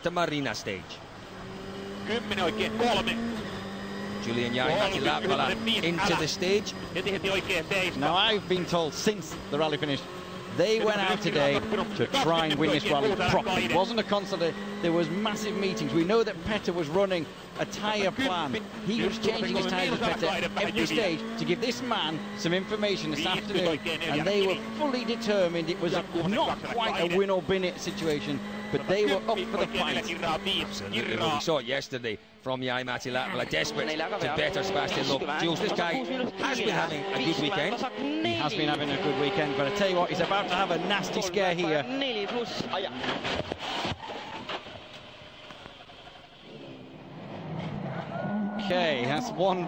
The Marina stage. 10 oikein 3. Julian Jari-Matti into the stage. Now I've been told since the rally finished, they went out today to try and win this rally properly. It wasn't a constant, there was massive meetings. We know that Petter was running a tyre plan. He was changing his tyres with Petter every stage to give this man some information this afternoon, and they were fully determined. It was not quite a win or bin it situation, but they were up for the fight. Absolutely. We saw it yesterday from Jari-Matti Latvala, desperate to better Sebastian Loeb. Jules, this guy has been having a good weekend. He has been having a good weekend, but I tell you what, he's about to have a nasty scare here. Okay, that's one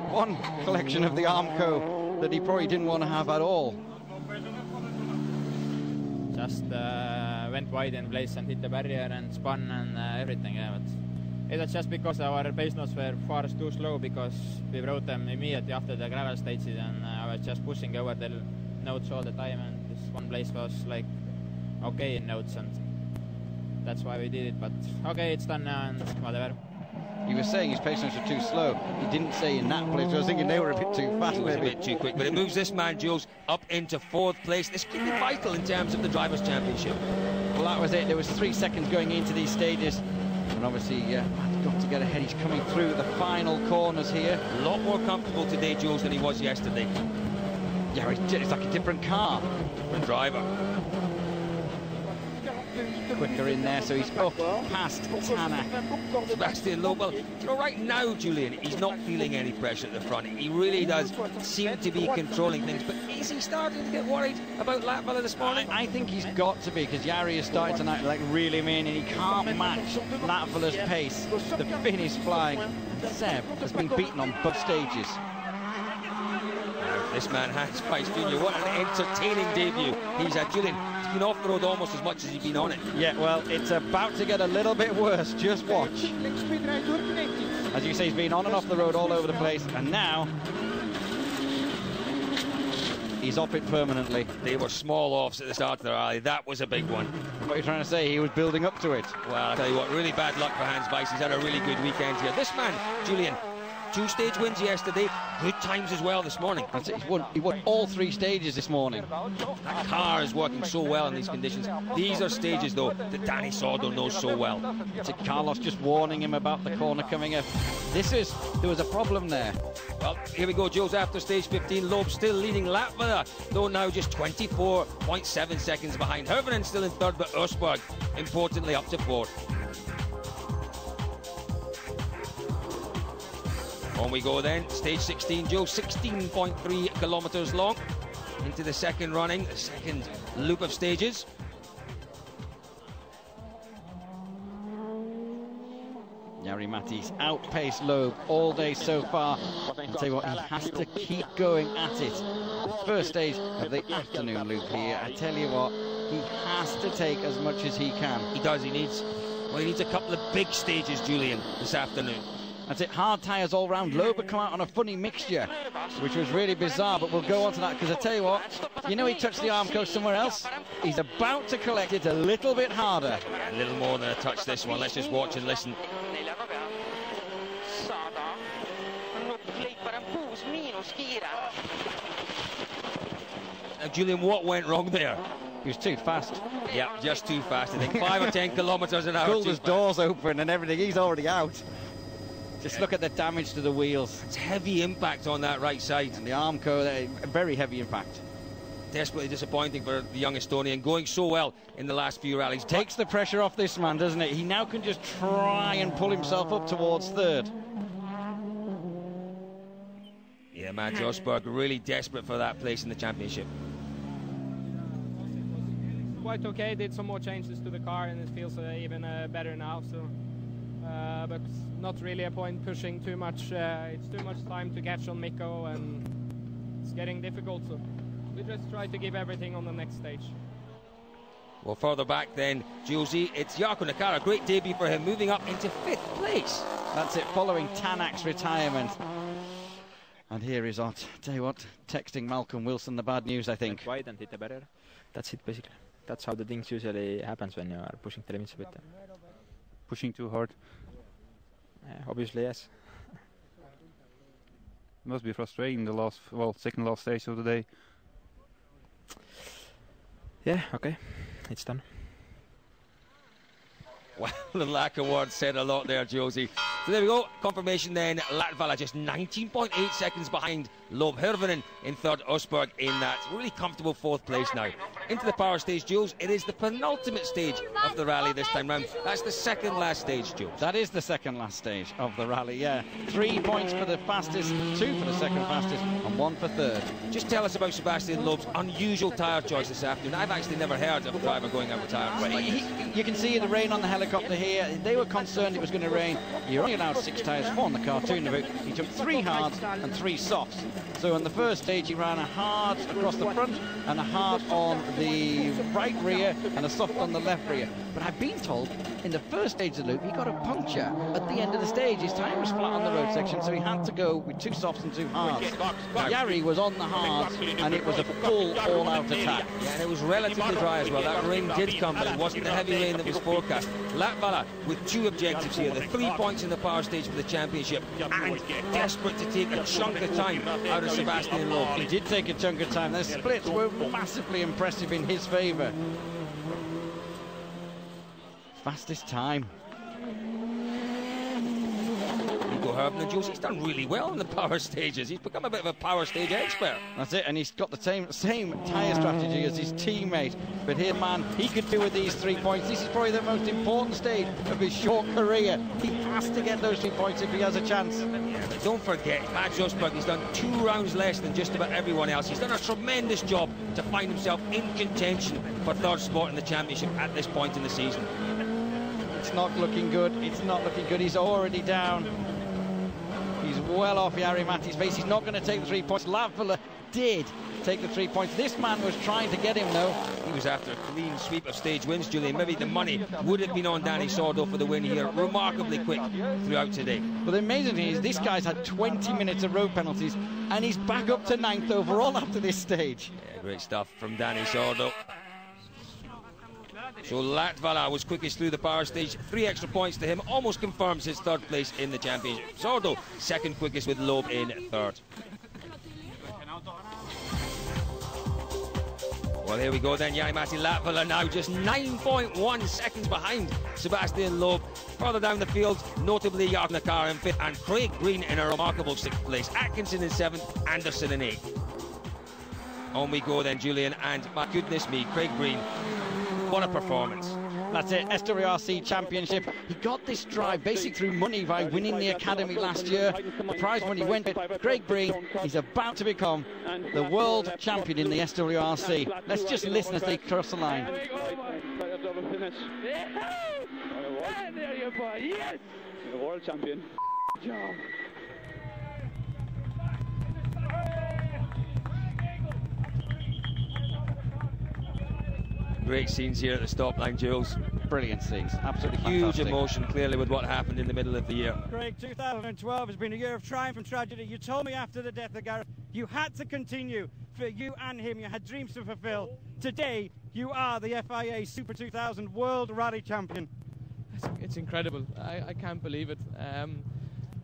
collection of the Armco that he probably didn't want to have at all. Just went wide in place and hit the barrier and spun and everything. Yeah, but it was just because our base notes were far too slow, because we wrote them immediately after the gravel stages, and I was just pushing over the notes all the time, and this one place was like okay in notes, and that's why we did it. But okay, it's done now and whatever. He was saying his pace notes were too slow. He didn't say in that place, so I was thinking they were a bit too fast. It was a bit too quick, but it moves this man, Jules, up into 4th place. This could be vital in terms of the Drivers' Championship. Well, that was it. There was 3 seconds going into these stages. And obviously, Matt's got to get ahead. He's coming through the final corners here. A lot more comfortable today, Jules, than he was yesterday. Yeah, it's like a different car. Different driver. Quicker in there, so he's up past Tanner. Sebastian Loeb, well, you know, right now, Julian, he's not feeling any pressure at the front. He really does seem to be controlling things, but is he starting to get worried about Latvala this morning? I think he's got to be, because Jari is starting to like reel him in, and he can't match Latvala's pace. The fin is flying. Seb has been beaten on both stages. This man, Hans Weiss Jr., what an entertaining debut he's had. Julian, he's been off the road almost as much as he's been on it. Yeah, well, it's about to get a little bit worse. Just watch. As you say, he's been on and off the road all over the place, and now he's off it permanently. They were small offs at the start of the rally. That was a big one. What are you trying to say? He was building up to it. Well, I'll tell you what, really bad luck for Hans Weiss. He's had a really good weekend here. This man, Julian, 2 stage wins yesterday, good times as well this morning. That's it. He won all 3 stages this morning. That car is working so well in these conditions. These are stages, though, that Danny Sordo knows so well. It's Carlos just warning him about the corner coming up. There was a problem there. Well, here we go, Jules, after stage 15. Loeb still leading Latvala, though now just 24.7 seconds behind. Hervinen still in 3rd, but Ösberg, importantly, up to 4th. On we go then, stage 16, Joe, 16.3 kilometers long into the second running, the second loop of stages. Jari-Matti's outpaced Loeb all day so far. I'll tell you what, he has to keep going at it. The first stage of the afternoon loop here, I tell you what, he has to take as much as he can. He does, he needs a couple of big stages, Julian, this afternoon. That's it, hard tyres all round. Loeb come out on a funny mixture, which was really bizarre, but we'll go on to that, because I tell you what, you know he touched the Armco somewhere else? He's about to collect it a little bit harder. A little more than a touch this one. Let's just watch and listen. Now, Julian, what went wrong there? He was too fast. Yeah, just too fast. I think 5 or 10 kilometers an hour. Pulled his doors open and everything. He's already out. Just look at the damage to the wheels. It's heavy impact on that right side. And the Armco, a very heavy impact. Desperately disappointing for the young Estonian, going so well in the last few rallies. Takes the pressure off this man, doesn't it? He now can just try and pull himself up towards 3rd. Yeah, man, Ösberg really desperate for that place in the championship. Quite okay, did some more changes to the car and it feels even better now. So, but not really a point pushing too much. It's too much time to catch on Mikko and it's getting difficult. So we just try to give everything on the next stage. Well, further back then, Julesy, it's Jarkko Nakara. Great debut for him, moving up into 5th place. That's it, following Tanak's retirement. And here is Ott. Tell you what, texting Malcolm Wilson the bad news, I think. Wide and hit the barrier. That's it, basically. That's how the things usually happens when you are pushing the limits a bit. pushing too hard? Obviously, yes. It must be frustrating the second last stage of the day. Yeah, okay, it's done. Well, the lack of words said a lot there, Josie. So there we go, confirmation then. Latvala just 19.8 seconds behind Loeb Hirvonen in third, Osberg in that really comfortable fourth place now. Into the power stage, Jules. It is the penultimate stage of the rally this time round. That's the second last stage, Jules. That is the second last stage of the rally, yeah. 3 points for the fastest, 2 for the second fastest, and 1 for third. Just tell us about Sebastian Loeb's unusual tyre choice this afternoon. I've actually never heard of a driver going out with tyres like this. You can see the rain on the helicopter here. They were concerned it was going to rain. You're only allowed 6 tyres, 4 on the cartoon about. He took 3 hards and 3 softs. So on the first stage he ran a hard across the front and a hard on the right rear and a soft on the left rear. But I've been told in the first stage of the loop he got a puncture at the end of the stage. His tyre was flat on the road section, so he had to go with 2 softs and 2 hards. Jari was on the hards and it was a full all-out attack. Yeah, and it was relatively dry as well. That rain did come, but it wasn't the heavy rain that was forecast. Latvala with 2 objectives here. The 3 points in the power stage for the championship and desperate to take a chunk of time out of Sebastian Loeb. He did take a chunk of time. The splits were massively impressive in his favour. Fastest time. Hirvonen, Jules, he's done really well in the power stages. He's become a bit of a power stage expert. That's it, and he's got the same tyre strategy as his teammate. But here, man, he could do with these 3 points. This is probably the most important stage of his short career. He has to get those 3 points if he has a chance. Yeah, but don't forget, Max Osberg, he's done 2 rounds less than just about everyone else. He's done a tremendous job to find himself in contention for third spot in the championship at this point in the season. It's not looking good. It's not looking good. He's already down. He's well off Jari Mati's pace. He's not going to take the 3 points. Latvala did take the 3 points. This man was trying to get him, though. He was after a clean sweep of stage wins, Julian. Maybe the money would have been on Danny Sordo for the win here. Remarkably quick throughout today. Well, the amazing thing is this guy's had 20 minutes of road penalties, and he's back up to 9th overall after this stage. Yeah, great stuff from Danny Sordo. So Latvala was quickest through the power stage. 3 extra points to him, almost confirms his third place in the championship. Sordo second quickest with Loeb in third. Well, here we go then. Jari-Matti Latvala now just 9.1 seconds behind Sebastian Loeb. Further down the field, notably Jarkko Nakar in 5th and Craig Green in a remarkable 6th place. Atkinson in 7th, Anderson in 8th. On we go then, Julian, and my goodness me, Craig Green. What a performance. That's it, RACC Championship. He got this drive basically through money by winning the Academy last year. The prize money went with Craig Green. He's about to become the world champion in the RACC. Let's just listen as they cross the line. There you go, yes! The world champion. Good job. Great scenes here at the stop line, Jules. Brilliant scenes, absolutely huge fantastic. Emotion, clearly, with what happened in the middle of the year. Craig, 2012 has been a year of triumph and tragedy. You told me after the death of Gareth, you had to continue. For you and him, you had dreams to fulfill. Today, you are the FIA Super 2000 World Rally Champion. It's incredible. I can't believe it.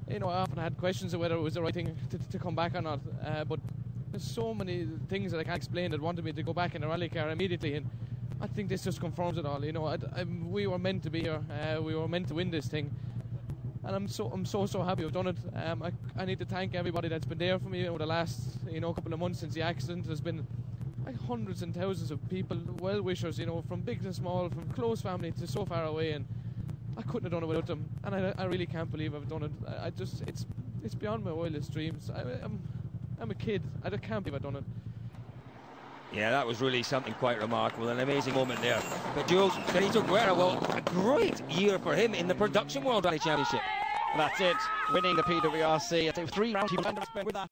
You know, I often had questions of whether it was the right thing to come back or not. But there's so many things that I can't explain that wanted me to go back in a rally car immediately. And I think this just confirms it all. You know, we were meant to be here. We were meant to win this thing, and I'm so happy we've done it. I need to thank everybody that's been there for me over the last couple of months since the accident. There's been like hundreds and thousands of people, well-wishers, from big to small, from close family to so far away, and I couldn't have done it without them. And I really can't believe I've done it. It's beyond my wildest dreams. I'm a kid. I just can't believe I've done it. Yeah, that was really something quite remarkable, an amazing moment there. But Jules, Benito Guerra, well, a great year for him in the Production World Rally Championship. That's it, winning the PWRC. 3 rounds with that.